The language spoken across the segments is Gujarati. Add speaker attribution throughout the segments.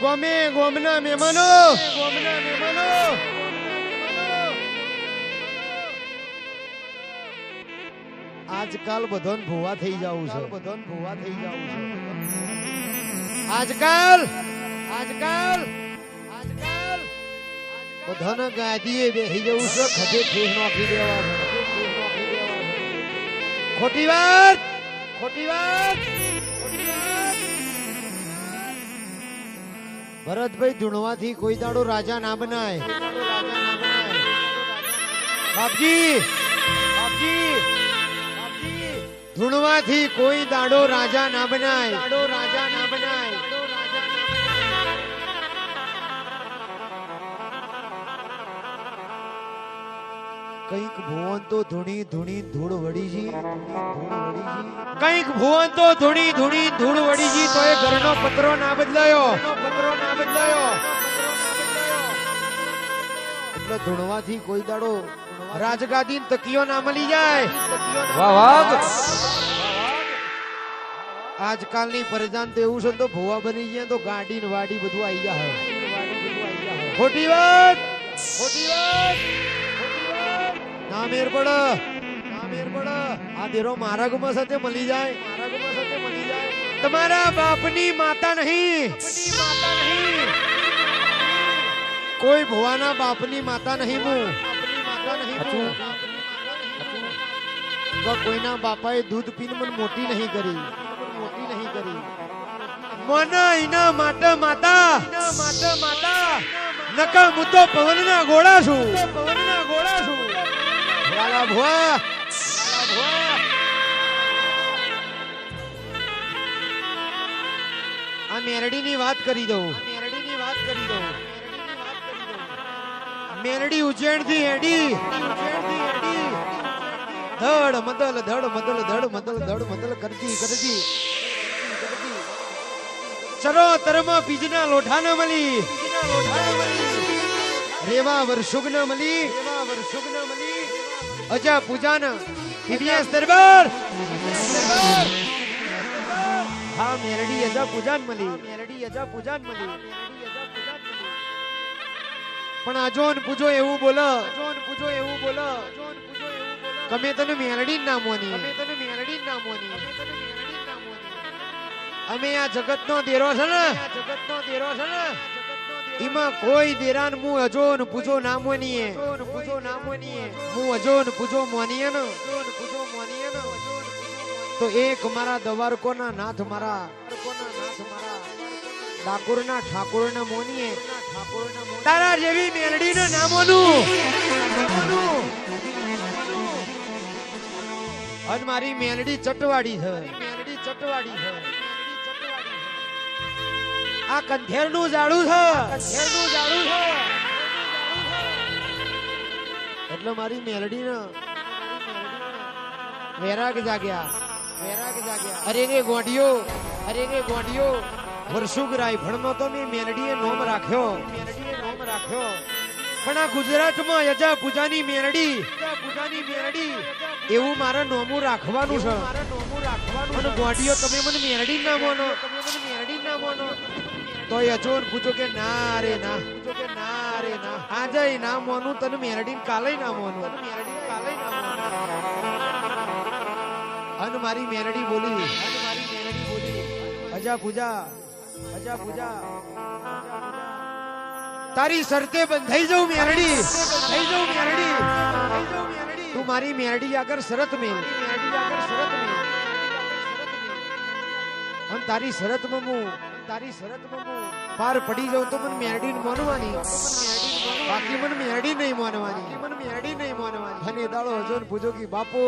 Speaker 1: ગોમે ગોમના મહેમાનો આજકાલ બધાને ભૂવા થઈ જવું છે આજકાલ બધાને ગાદીએ બેસી જવું છે ખભે ઠેસ નોખી દેવા ખોટી વાત ભરતભાઈ ધૂણવાથી કોઈ દાડો રાજા ના બનાય બાપજી ધૂણવાથી કોઈ દાડો રાજા ના બનાય કઈક ભુવન તો ધૂણી ધૂળ વડીજી કઈક ભુવન તો ધૂણી ધૂળ વડીજી તો એ ઘરનો પતરો ના બદલાયો એટલે ધૂણવાથી કોઈ દાડો રાજગાદી તકીઓ ના મળી જાય આજકાલની પ્રજાન તો એવું છે તો ભુવા બની ગયા તો ગાડી ને વાડી બધું આવી જાય ખોટી વાત ના મેર પડ આ દેરો માર્ગમાં સાથે મળી જાય તમારા બાપની માતા નહીં કોઈ ભુવાના બાપની માતા નહીં કોઈના બાપાએ દૂધ પીને મને મોટી નહીં કરી મને એના માટે માતા નકા હું તો પવનના ઘોડા છું ભુવા આ મેરડી ની વાત કરી દઉં મેરડી ઉજ્જૈન થી હેડી ધડ મદલ કરતી ચરો તરમાં બીજના લોઠા ન મળી રેવા વર્ષુગ ન મળી અજા પૂજાન ઇતિહાસ દરબાર હા મેરડી અજા પૂજાન મળી પણ આજોન પૂજો એવું બોલો તમે તને મેરડી ના મોની અમે આ જગત નો દેરો છે ને એમાં કોઈ દેરાન મુ અજોન પૂજો ના મોનીએ મુ અજોન પૂજો મોનીએ ને તો એક મારા દવારકો ના નાથ મારા ડાકોર ના ઠાકોર ના મોનીએ તારા જેવી મેલડી નું નામોનું અને મારી મેલડી ચટવાડી છે આ કંધેર નું ઝાડું છે એટલે મારી મેલડી ને વેરાગ જાગ્યા અરે રે ગોડિયો વર્ષુગરાય ભણનો તો મેં મેલડીએ નોમ રાખ્યો પણ આ ગુજરાતમાં યજા પૂજાની મેલડી એવું મારે નોમું રાખવાનું છે અને ગોડિયો તમે મને મેલડી ના મોનો તો યજોન પૂછો કે ના રે ના આજે ના મોનું તને મેલડી કાલે ના મોનું અને મારી મેલડી બોલી અજા પૂજા તારી શરતે બંધાઈ જાઉં મેલડી તું મારી મેલડી આગળ શરત મેલ અને તારી શરતમાં હું પાર પડી જાઉં તો મને મેલડી માનવાની બાકી મને મેલડી નહીં માનવાની અને દાડો હજોન પૂછો કે બાપો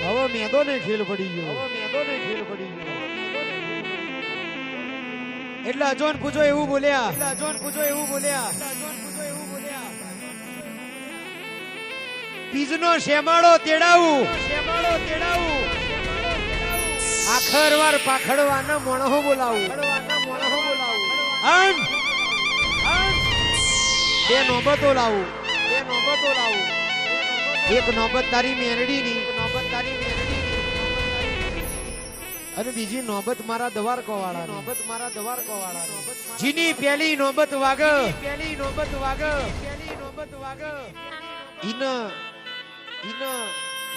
Speaker 1: હવે મેદો ને ખેલ પડી ગયો એટલે અજોન પૂછો એવું બોલ્યા બીજનો શેમાળો તેડાવું આખરવાર પાખડવાના મોણો બોલાવું બે નોબતો લાવું એક નોબત તારી મેરડી ની અને બીજી નોબત મારા દવારકો વાળા નોબત મારા દવારકો વાળા જીની પહેલી નોબત વાગ પહેલી નોબત વાગ પહેલી નોબત વાગ ઇન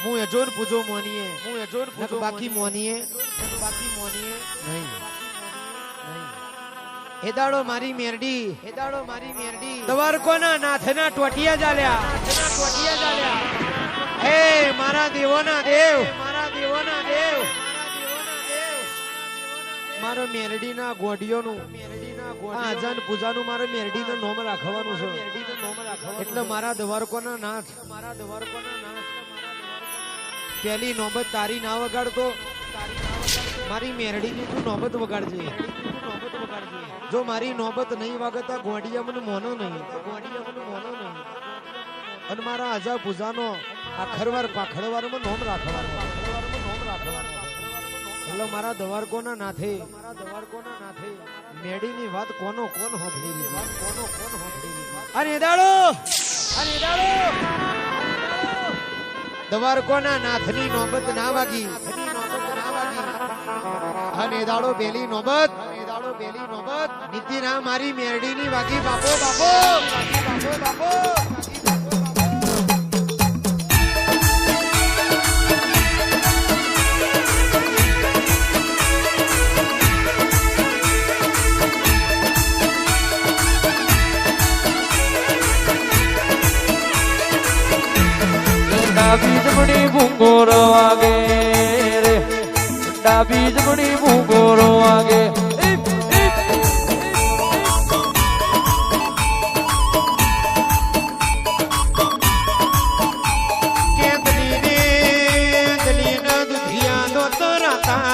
Speaker 1: હું એજોર પૂજો મોનીએ હું એજોર પૂજો બાકી મોનીએ નહીં એદાડો મારી મેરડી દવારકોના નાથના ટોટિયા જાલ્યા હે મારા દેવોના દેવ મારો મેરડીના ગોડિયોનું આજાન પૂજાનું મારે મેરડીનું નામ રાખવાનું છે એટલે મારા દવારકોના નાથ પહેલી નોબત તારી ના વગાડતો મારી મેરડીની તું નોબત વગાડજે જો મારી નોબત નહીં વાગતા ગોડિયા મને મોનો નહીં અને મારા આજા પૂજાનો આખરવાર પાખડવારમાં નોમ રાખવાનું એટલે મારા દવારકોના નાથે મેડીની વાત કોણ હોભળી અને દાડો દવારકોના નાથની નોબત ના વાગી અને દાડો પેલી નોબત નીતિ ના મારી મેરડીની વાગી બાપો
Speaker 2: ડાબી જમણી ભૂંગોરો વાગે રે ડાબી જમણી ભૂંગોરો વાગે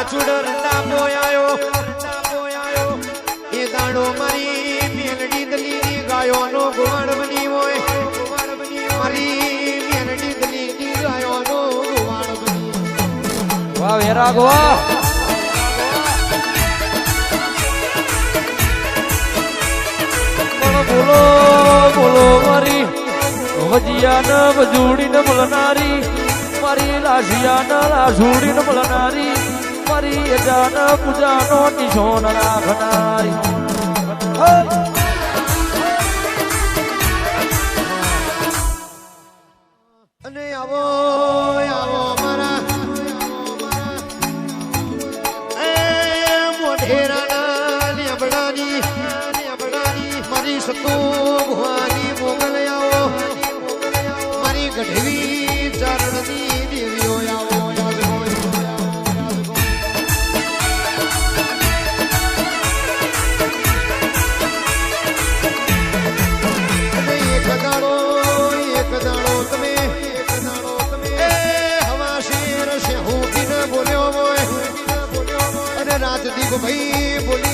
Speaker 1: ચુડરતા બોયાયો એ દાડો મારી મેલડી દલીની ગાયોનો ગોવાડ બની હોય મારી મેલડી દલીની ગાયોનો ગોવાડ બની
Speaker 2: વાહ વેરા ગોવા બોલો મારી વજિયાને વજુડીને મળનારી મારી લાશિયાને લાસુડીને મળનારી મારી એજાને પૂજાનો નિશોન રાખનારી
Speaker 1: અને આવો મારા મોઢેરાના લેબડાની મારી સતુ ભુવાની મોગલ આવો મારી ગઢવી ચરણની દેવીઓ આવો એક દાડો તમે હવા શેર શેહુ બોલ્યો હોય અને રાત દીપ ભાઈ બોલ્યો